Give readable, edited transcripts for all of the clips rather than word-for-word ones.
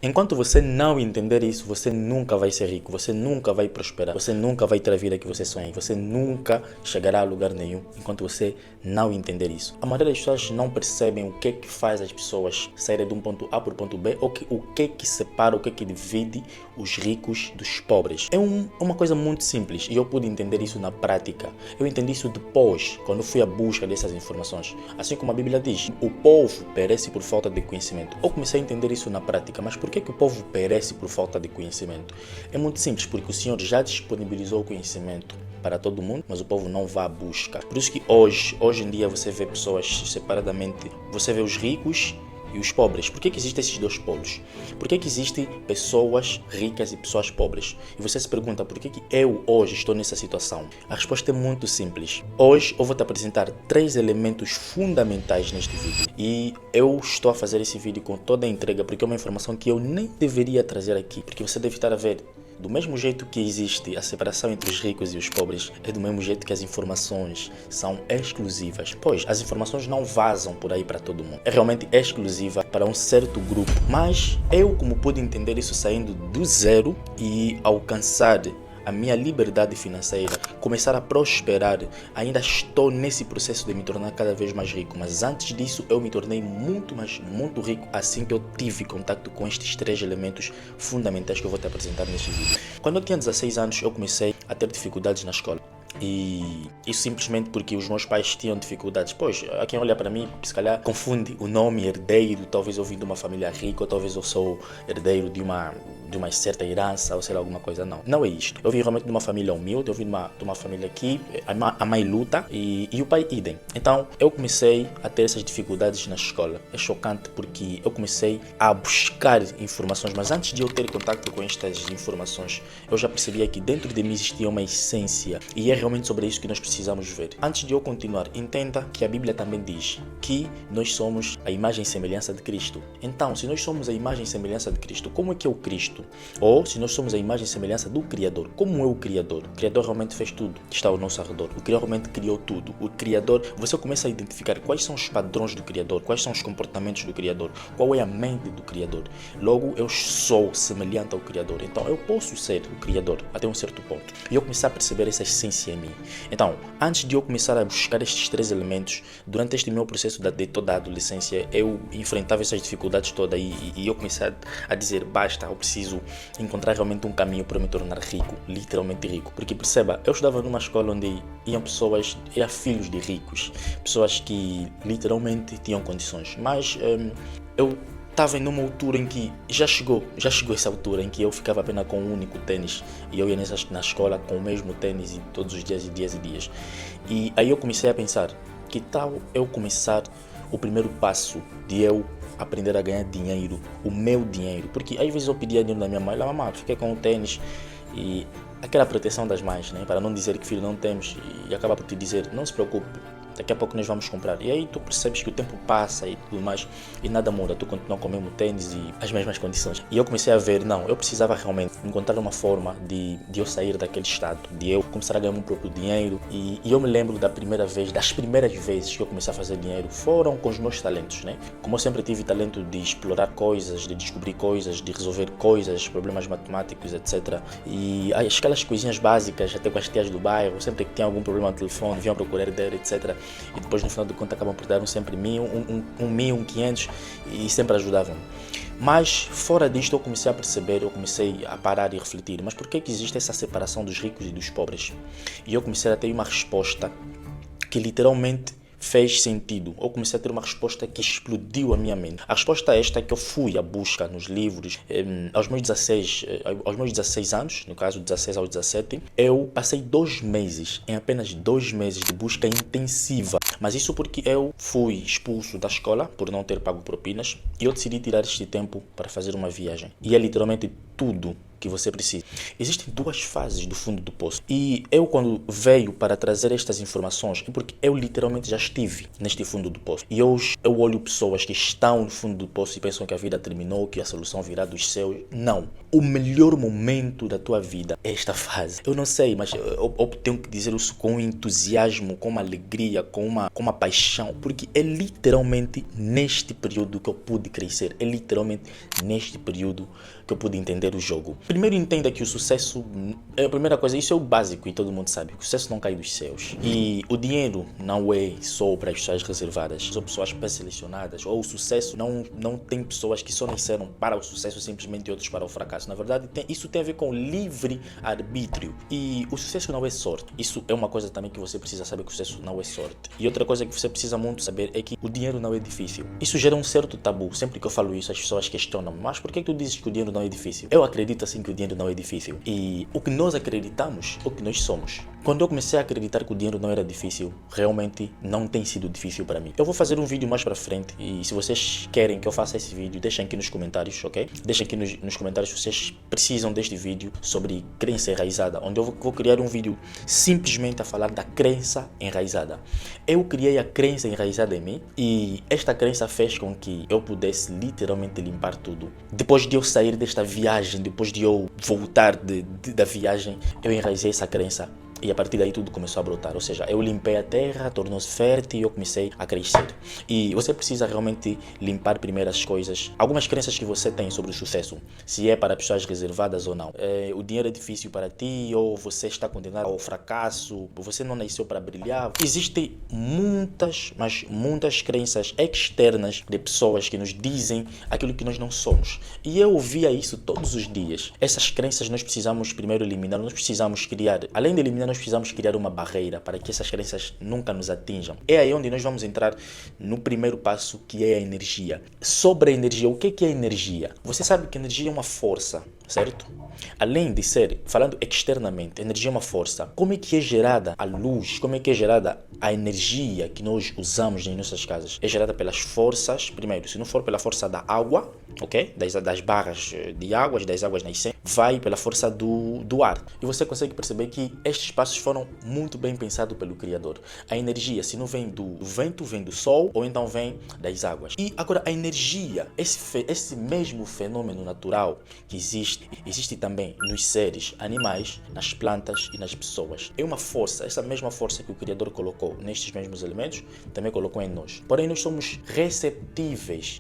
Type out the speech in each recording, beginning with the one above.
Enquanto você não entender isso, você nunca vai ser rico, você nunca vai prosperar, você nunca vai ter a vida que você sonha, você nunca chegará a lugar nenhum enquanto você não entender isso. A maioria das pessoas não percebem o que é que faz as pessoas saírem de um ponto A para o ponto B, ou o que é que separa, o que é que divide os ricos dos pobres. É uma coisa muito simples e eu pude entender isso na prática. Eu entendi isso depois, quando fui à busca dessas informações. Assim como a Bíblia diz, o povo perece por falta de conhecimento. Eu comecei a entender isso na prática, mas por que o povo perece por falta de conhecimento? É muito simples, porque o Senhor já disponibilizou o conhecimento para todo mundo, mas o povo não vai à busca. Por isso que hoje em dia você vê pessoas separadamente, você vê os ricos e os pobres. Por que existem esses dois polos? Por que existem pessoas ricas e pessoas pobres? E você se pergunta, por que eu hoje estou nessa situação? A resposta é muito simples. Hoje eu vou te apresentar 3 elementos fundamentais neste vídeo. E eu estou a fazer esse vídeo com toda a entrega, porque é uma informação que eu nem deveria trazer aqui. Porque você deve estar a ver, do mesmo jeito que existe a separação entre os ricos e os pobres, é do mesmo jeito que as informações são exclusivas. Pois, as informações não vazam por aí para todo mundo. É realmente exclusiva para um certo grupo. Mas eu, como pude entender isso saindo do zero e alcançar a minha liberdade financeira, começar a prosperar, ainda estou nesse processo de me tornar cada vez mais rico, mas antes disso eu me tornei muito rico assim que eu tive contato com estes 3 elementos fundamentais que eu vou te apresentar neste vídeo. Quando eu tinha 16 anos eu comecei a ter dificuldades na escola. E isso simplesmente porque os meus pais tinham dificuldades. Pois, a quem olha para mim, se calhar confunde o nome herdeiro, talvez eu vim de uma família rica, ou talvez eu sou herdeiro de uma certa herança, ou sei lá, alguma coisa. Não é isto. Eu vim realmente de uma família humilde, eu vim de uma família que a mãe luta e o pai idem. Então, eu comecei a ter essas dificuldades na escola. É chocante porque eu comecei a buscar informações, mas antes de eu ter contato com estas informações, eu já percebia que dentro de mim existia uma essência, e é realmente sobre isso que nós precisamos ver. Antes de eu continuar, entenda que a Bíblia também diz que nós somos a imagem e semelhança de Cristo. Então, se nós somos a imagem e semelhança de Cristo, como é que é o Cristo? Ou, se nós somos a imagem e semelhança do Criador, como é o Criador? O Criador realmente fez tudo que está ao nosso redor. O Criador realmente criou tudo. O Criador, você começa a identificar quais são os padrões do Criador, quais são os comportamentos do Criador, qual é a mente do Criador. Logo, eu sou semelhante ao Criador. Então, eu posso ser o Criador até um certo ponto. E eu comecei a perceber essa essência em mim. Então, antes de eu começar a buscar estes 3 elementos, durante este meu processo de toda a adolescência, eu enfrentava essas dificuldades todas e eu comecei a dizer, basta, eu preciso encontrar realmente um caminho para me tornar rico, literalmente rico. Porque perceba, eu estudava numa escola onde iam pessoas, eram filhos de ricos, pessoas que literalmente tinham condições, mas eu estava em uma altura em que já chegou essa altura em que eu ficava apenas com um único tênis e eu ia na escola com o mesmo tênis e todos os dias e dias e dias. E aí eu comecei a pensar, que tal eu começar o primeiro passo de eu aprender a ganhar dinheiro, o meu dinheiro? Porque às vezes eu pedia dinheiro da minha mãe, mamãe, fiquei com o tênis, e aquela proteção das mães, né, para não dizer que filho não temos, e acaba por te dizer, não se preocupe, daqui a pouco nós vamos comprar. E aí tu percebes que o tempo passa e tudo mais e nada muda, tu continua com o mesmo tênis e as mesmas condições. E eu comecei a ver, não, eu precisava realmente encontrar uma forma de eu sair daquele estado, de eu começar a ganhar meu próprio dinheiro. E eu me lembro das primeiras vezes que eu comecei a fazer dinheiro foram com os meus talentos, né? Como eu sempre tive talento de explorar coisas, de descobrir coisas, de resolver coisas, problemas matemáticos, etc. E aquelas coisinhas básicas, até com as tias do bairro, sempre que tinha algum problema no telefone, vinham procurar herdeiro, etc. E depois no final de contas acabam por dar sempre 1.000, 1.000, 500 e sempre ajudavam. Mas fora disto eu comecei a perceber, eu comecei a parar e refletir, mas por que existe essa separação dos ricos e dos pobres? E eu comecei a ter uma resposta que literalmente fez sentido. Eu comecei a ter uma resposta que explodiu a minha mente. A resposta é esta que eu fui à busca nos livros. Aos meus 16 anos, no caso 16 aos 17, eu passei 2 meses, em apenas 2 meses de busca intensiva. Mas isso porque eu fui expulso da escola por não ter pago propinas e eu decidi tirar este tempo para fazer uma viagem. E é literalmente tudo que você precisa. Existem duas fases do fundo do poço. E eu, quando veio para trazer estas informações, é porque eu literalmente já estive neste fundo do poço. E hoje eu olho pessoas que estão no fundo do poço e pensam que a vida terminou, que a solução virá dos céus. Não. O melhor momento da tua vida é esta fase. Eu não sei, mas eu tenho que dizer isso com entusiasmo, com uma alegria, com uma paixão, porque é literalmente neste período que eu pude crescer. É literalmente neste período que eu pude entender o jogo. Primeiro, entenda que o sucesso é a primeira coisa, isso é o básico e todo mundo sabe. O sucesso não cai dos céus. E o dinheiro não é só para as pessoas reservadas, são pessoas pré-selecionadas. Ou o sucesso não tem pessoas que só nasceram para o sucesso simplesmente e outros para o fracasso. Na verdade, isso tem a ver com livre arbítrio. E o sucesso não é sorte. Isso é uma coisa também que você precisa saber, que o sucesso não é sorte. E outra coisa que você precisa muito saber é que o dinheiro não é difícil. Isso gera um certo tabu. Sempre que eu falo isso, as pessoas questionam, mas por que tu dizes que o dinheiro não é difícil? Eu acredito assim que o dinheiro não é difícil. E o que nós acreditamos é o que nós somos. Quando eu comecei a acreditar que o dinheiro não era difícil, realmente não tem sido difícil para mim. Eu vou fazer um vídeo mais para frente e se vocês querem que eu faça esse vídeo, deixem aqui nos comentários, ok? Deixem aqui nos comentários se vocês precisam deste vídeo sobre crença enraizada, onde eu vou criar um vídeo simplesmente a falar da crença enraizada. Eu criei a crença enraizada em mim e esta crença fez com que eu pudesse literalmente limpar tudo. Depois de eu sair desta viagem, depois de eu voltar da viagem, eu enraizei essa crença. E a partir daí tudo começou a brotar, ou seja, eu limpei a terra, tornou-se fértil e eu comecei a crescer. E você precisa realmente limpar primeiro as coisas, algumas crenças que você tem sobre o sucesso, se é para pessoas reservadas ou não. O dinheiro é difícil para ti, ou você está condenado ao fracasso, ou você não nasceu para brilhar. Existem muitas, mas muitas crenças externas de pessoas que nos dizem aquilo que nós não somos. E eu ouvia isso todos os dias. Essas crenças nós precisamos primeiro eliminar, nós precisamos criar, além de eliminar, nós precisamos criar uma barreira para que essas crenças nunca nos atinjam. É aí onde nós vamos entrar no primeiro passo, que é a energia. Sobre a energia, o que é energia? Você sabe que a energia é uma força, certo? Além de ser, falando externamente, a energia é uma força. Como é que é gerada a luz? Como é que é gerada a energia que nós usamos em nossas casas? É gerada pelas forças, primeiro, se não for pela força da água, ok? Das barras de águas, das águas nascentes, vai pela força do ar. E você consegue perceber que estes passos foram muito bem pensados pelo Criador. A energia, se não vem do vento, vem do sol, ou então vem das águas. E agora a energia, esse mesmo fenômeno natural que existe também nos seres animais, nas plantas e nas pessoas. É uma força, essa mesma força que o Criador colocou nestes mesmos elementos, também colocou em nós. Porém, nós somos receptíveis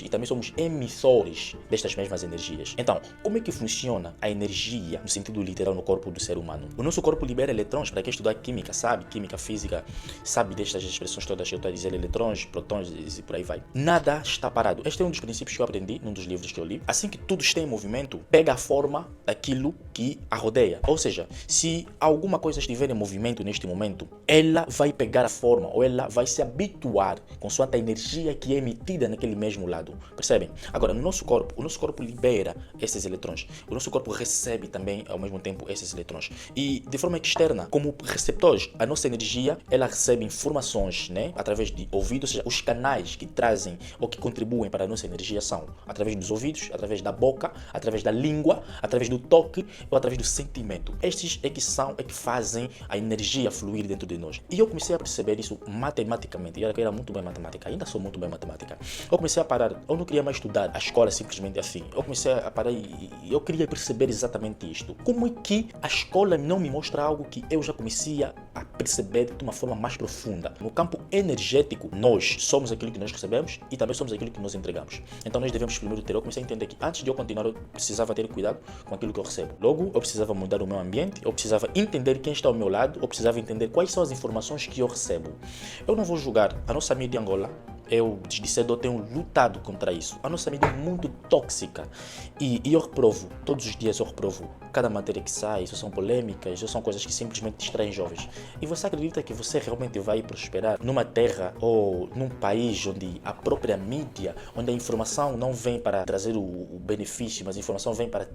e também somos emissores destas mesmas energias. Então, como é que funciona a energia no sentido literal no corpo do ser humano? O nosso corpo libera eletrões. Para quem estudar química, sabe? Química, física, sabe destas expressões todas que eu estou a dizer, eletrões, protões e por aí vai. Nada está parado. Este é um dos princípios que eu aprendi num dos livros que eu li. Assim que tudo está em movimento, pega a forma daquilo que a rodeia. Ou seja, se alguma coisa estiver em movimento neste momento, ela vai pegar a forma, ou ela vai se habituar com sua energia que é emitida naquele mesmo lado. Percebem? Agora, o nosso corpo libera esses eletrões. O nosso corpo recebe também, ao mesmo tempo, esses eletrões. E de forma externa, como receptores, a nossa energia, ela recebe informações, né? Através de ouvidos, ou seja, os canais que trazem ou que contribuem para a nossa energia são através dos ouvidos, através da boca, através da língua, através do toque ou através do sentimento. Estes é que fazem a energia fluir dentro de nós. E eu comecei a perceber isso matematicamente. Eu era muito bem em matemática, ainda sou muito bem em matemática. Eu comecei a parar, eu não queria mais estudar a escola simplesmente assim. Eu comecei a parar e eu queria perceber exatamente isto. Como é que a escola não me mostra algo que eu já comecei a perceber de uma forma mais profunda? No campo energético, nós somos aquilo que nós recebemos e também somos aquilo que nós entregamos. Então nós devemos primeiro ter, eu comecei a entender que antes de eu continuar, eu precisava ter cuidado com aquilo que eu recebo. Logo, eu precisava mudar o meu ambiente, eu precisava entender quem está ao meu lado, eu precisava entender quais são as informações que eu recebo. Eu não vou julgar a nossa mídia Angola. Eu, desde cedo, eu tenho lutado contra isso. A nossa mídia é muito tóxica. E eu reprovo, todos os dias eu reprovo. Cada matéria que sai, isso são polêmicas, isso são coisas que simplesmente distraem jovens. E você acredita que você realmente vai prosperar numa terra ou num país onde a própria mídia, onde a informação não vem para trazer o benefício, mas a informação vem para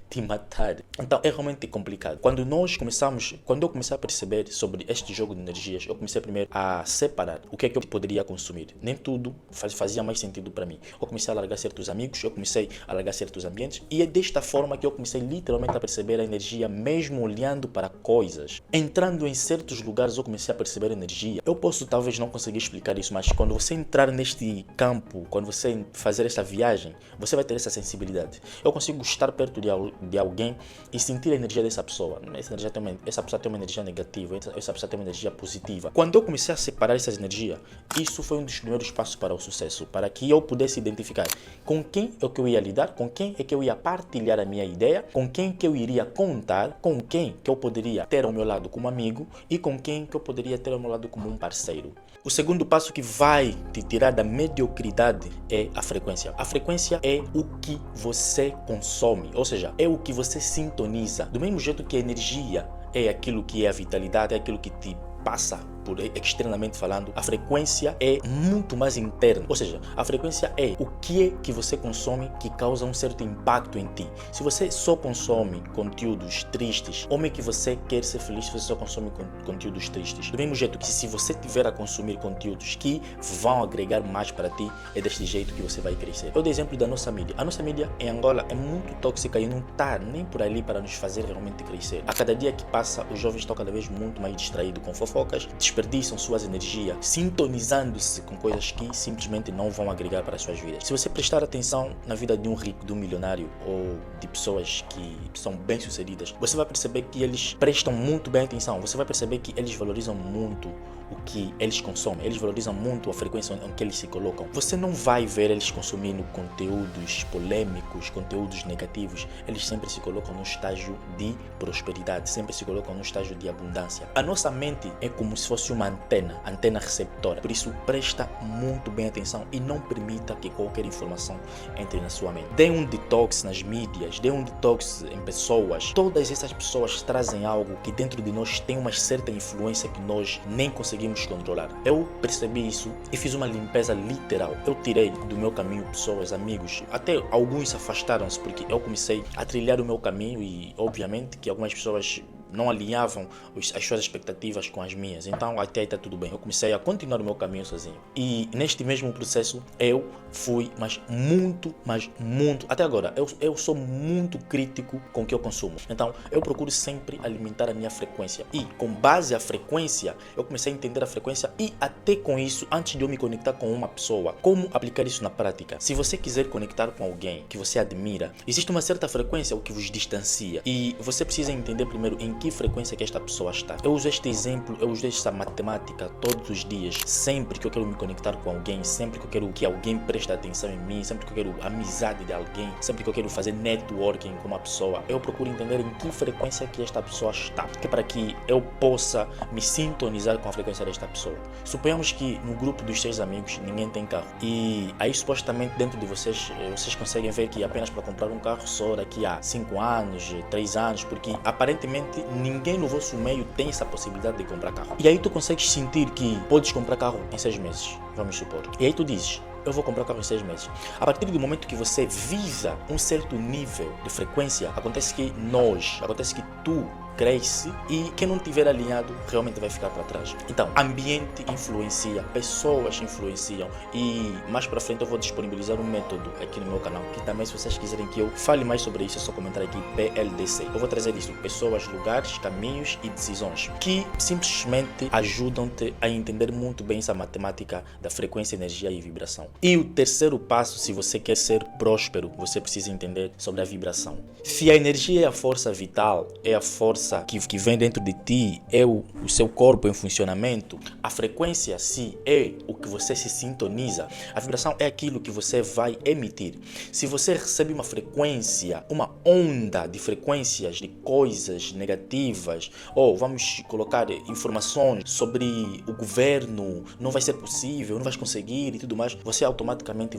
te matar? Então é realmente complicado. Quando eu comecei a perceber sobre este jogo de energias, eu comecei primeiro a separar o que é que eu poderia consumir. nem tudo fazia mais sentido para mim. Eu comecei a largar certos amigos, eu comecei a largar certos ambientes, e é desta forma que eu comecei literalmente a perceber a energia, mesmo olhando para coisas. Entrando em certos lugares eu comecei a perceber a energia. Eu posso talvez não conseguir explicar isso, mas quando você entrar neste campo, quando você fazer essa viagem, você vai ter essa sensibilidade. Eu consigo estar perto de alguém e sentir a energia dessa pessoa. Essa pessoa tem uma energia negativa, essa pessoa tem uma energia positiva. Quando eu comecei a separar essas energias, isso foi um dos primeiros passos para o sucesso, para que eu pudesse identificar com quem é que eu ia lidar, com quem é que eu ia partilhar a minha ideia, com quem que eu iria contar, com quem que eu poderia ter ao meu lado como amigo e com quem que eu poderia ter ao meu lado como um parceiro. O segundo passo que vai te tirar da mediocridade é a frequência. A frequência é o que você consome, ou seja, é o que você sintoniza. Do mesmo jeito que a energia é aquilo que é a vitalidade, é aquilo que te passa por externamente falando, a frequência é muito mais interna, ou seja, a frequência é o que é que você consome que causa um certo impacto em ti. Se você só consome conteúdos tristes, como é que você quer ser feliz se você só consome conteúdos tristes? Do mesmo jeito que se você tiver a consumir conteúdos que vão agregar mais para ti, é deste jeito que você vai crescer. Eu dou exemplo da nossa mídia. A nossa mídia em Angola é muito tóxica e não está nem por ali para nos fazer realmente crescer. A cada dia que passa, os jovens estão cada vez muito mais distraídos com fofocas, desperdiçam suas energias, sintonizando-se com coisas que simplesmente não vão agregar para as suas vidas. Se você prestar atenção na vida de um rico, de um milionário ou de pessoas que são bem-sucedidas, você vai perceber que eles prestam muito bem atenção, você vai perceber que eles valorizam muito o que eles consomem, eles valorizam muito a frequência em que eles se colocam. Você não vai ver eles consumindo conteúdos polêmicos, conteúdos negativos. Eles sempre se colocam no estágio de prosperidade, sempre se colocam no estágio de abundância. A nossa mente é como se fosse uma antena receptora. Por isso, presta muito bem atenção e não permita que qualquer informação entre na sua mente. Dê um detox nas mídias, dê um detox em pessoas. Todas essas pessoas trazem algo que dentro de nós tem uma certa influência que nós nem conseguimos controlar. Eu percebi isso e fiz uma limpeza literal. Eu tirei do meu caminho pessoas, amigos, até alguns afastaram-se porque eu comecei a trilhar o meu caminho e obviamente que algumas pessoas não alinhavam as suas expectativas com as minhas. Então até aí está tudo bem. Eu comecei a continuar o meu caminho sozinho. E neste mesmo processo eu fui, mas muito, até agora, eu sou muito crítico com o que eu consumo. Então eu procuro sempre alimentar a minha frequência. E com base à frequência, eu comecei a entender a frequência e até com isso, antes de eu me conectar com uma pessoa, como aplicar isso na prática. Se você quiser conectar com alguém que você admira, existe uma certa frequência o que vos distancia. E você precisa entender primeiro em que frequência que esta pessoa está. Eu uso este exemplo, eu uso esta matemática todos os dias. Sempre que eu quero me conectar com alguém, sempre que eu quero que alguém preste atenção em mim, sempre que eu quero amizade de alguém, sempre que eu quero fazer networking com uma pessoa, eu procuro entender em que frequência que esta pessoa está, que é para que eu possa me sintonizar com a frequência desta pessoa. Suponhamos que no grupo dos 6 amigos ninguém tem carro e aí supostamente dentro de vocês conseguem ver que apenas para comprar um carro só daqui a 5 anos, 3 anos, porque aparentemente ninguém no vosso meio tem essa possibilidade de comprar carro. E aí tu consegues sentir que podes comprar carro em 6 meses, vamos supor. E aí tu dizes, eu vou comprar carro em 6 meses. A partir do momento que você visa um certo nível de frequência, acontece que tu cresce e quem não tiver alinhado realmente vai ficar para trás. Então, ambiente influencia, pessoas influenciam e mais para frente eu vou disponibilizar um método aqui no meu canal, que também se vocês quiserem que eu fale mais sobre isso, é só comentar aqui PLDC. Eu vou trazer isso, pessoas, lugares, caminhos e decisões, que simplesmente ajudam-te a entender muito bem essa matemática da frequência, energia e vibração. E o terceiro passo, se você quer ser próspero, você precisa entender sobre a vibração. Se a energia é a força vital, é a força que vem dentro de ti, é o seu corpo em funcionamento, a frequência se é o que você se sintoniza, a vibração é aquilo que você vai emitir. Se você recebe uma frequência, uma onda de frequências de coisas negativas, ou vamos colocar informações sobre o governo, não vai ser possível, não vais conseguir e tudo mais, você automaticamente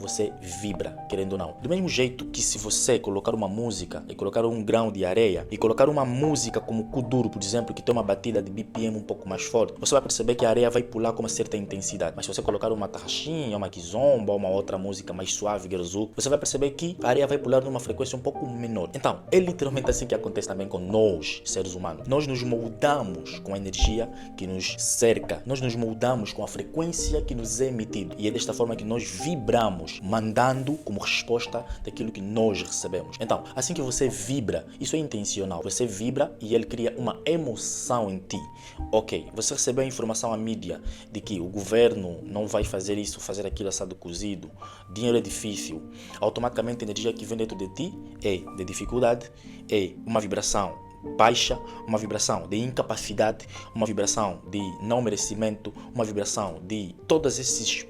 vibra, querendo ou não. Do mesmo jeito que se você colocar uma música e colocar um grão de areia e colocar uma música como como Kuduro, por exemplo, que tem uma batida de BPM um pouco mais forte, você vai perceber que a areia vai pular com uma certa intensidade. Mas se você colocar uma tarraxinha, uma kizomba, uma outra música mais suave, guerzuco, você vai perceber que a areia vai pular numa frequência um pouco menor. Então, é literalmente assim que acontece também com nós, seres humanos. Nós nos moldamos com a energia que nos cerca. Nós nos moldamos com a frequência que nos é emitida. E é desta forma que nós vibramos, mandando como resposta daquilo que nós recebemos. Então, assim que você vibra, isso é intencional. Você vibra e ele cria uma emoção em ti. Ok, você recebeu a informação à mídia de que o governo não vai fazer isso, fazer aquilo assado cozido, dinheiro é difícil. Automaticamente a energia que vem dentro de ti é de dificuldade, é uma vibração baixa, uma vibração de incapacidade, uma vibração de não merecimento, uma vibração de todos esses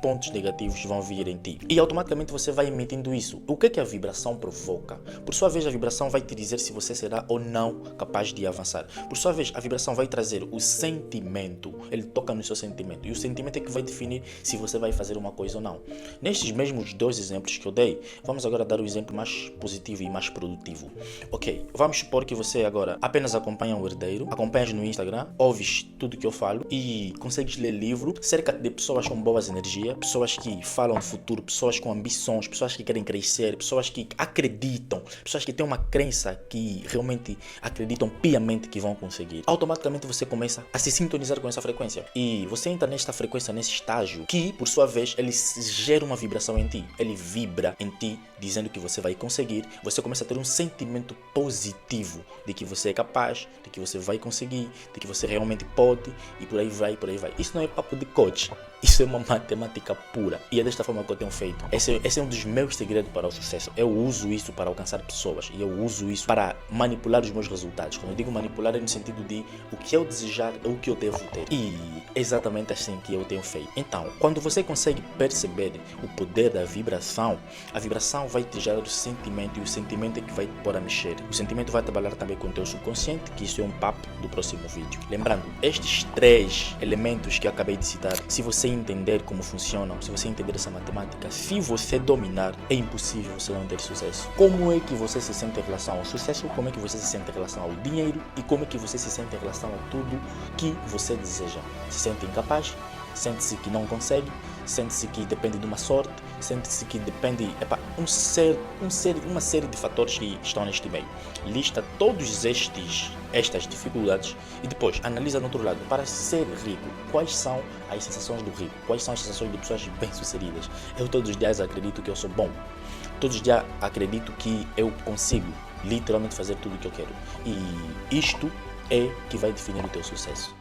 pontos negativos vão vir em ti. E automaticamente você vai emitindo isso. O que a vibração provoca? Por sua vez, a vibração vai te dizer se você será ou não capaz de avançar. Por sua vez, a vibração vai trazer o sentimento. Ele toca no seu sentimento. E o sentimento é que vai definir se você vai fazer uma coisa ou não. Nestes mesmos dois exemplos que eu dei, vamos agora dar um exemplo mais positivo e mais produtivo. Ok, vamos supor que você agora apenas acompanha o Herdeiro, acompanhas no Instagram, ouves tudo que eu falo e consegues ler livro cerca de pessoas com boas energias, pessoas que falam do futuro, pessoas com ambições, pessoas que querem crescer, pessoas que acreditam, pessoas que têm uma crença que realmente acreditam piamente que vão conseguir. Automaticamente você começa a se sintonizar com essa frequência e você entra nesta frequência, nesse estágio que, por sua vez, ele gera uma vibração em ti. Ele vibra em ti, dizendo que você vai conseguir. Você começa a ter um sentimento positivo de que você é capaz, de que você vai conseguir, de que você realmente pode e por aí vai, por aí vai. Isso não é papo de coach. Isso é uma matemática pura. E é desta forma que eu tenho feito. Esse é um dos meus segredos para o sucesso. Eu uso isso para alcançar pessoas. E eu uso isso para manipular os meus resultados. Quando eu digo manipular é no sentido de o que eu desejar é o que eu devo ter. E é exatamente assim que eu tenho feito. Então, quando você consegue perceber o poder da vibração, a vibração vai te gerar o sentimento. E o sentimento é que vai te pôr a mexer. O sentimento vai trabalhar também com o teu subconsciente, que isso é um papo do próximo vídeo. Lembrando, estes 3 elementos que eu acabei de citar, se você entender como funcionam, se você entender essa matemática, se você dominar, é impossível você não ter sucesso. Como é que você se sente em relação ao sucesso? Como é que você se sente em relação ao dinheiro? E como é que você se sente em relação a tudo que você deseja? Se sente incapaz? Sente-se que não consegue? Sente-se que depende de uma sorte? Sente-se que depende uma série de fatores que estão neste meio. Lista todos estas dificuldades e depois analisa no outro lado. Para ser rico, quais são as sensações do rico? Quais são as sensações de pessoas bem-sucedidas? Eu todos os dias acredito que eu sou bom. Todos os dias acredito que eu consigo literalmente fazer tudo o que eu quero. E isto é que vai definir o teu sucesso.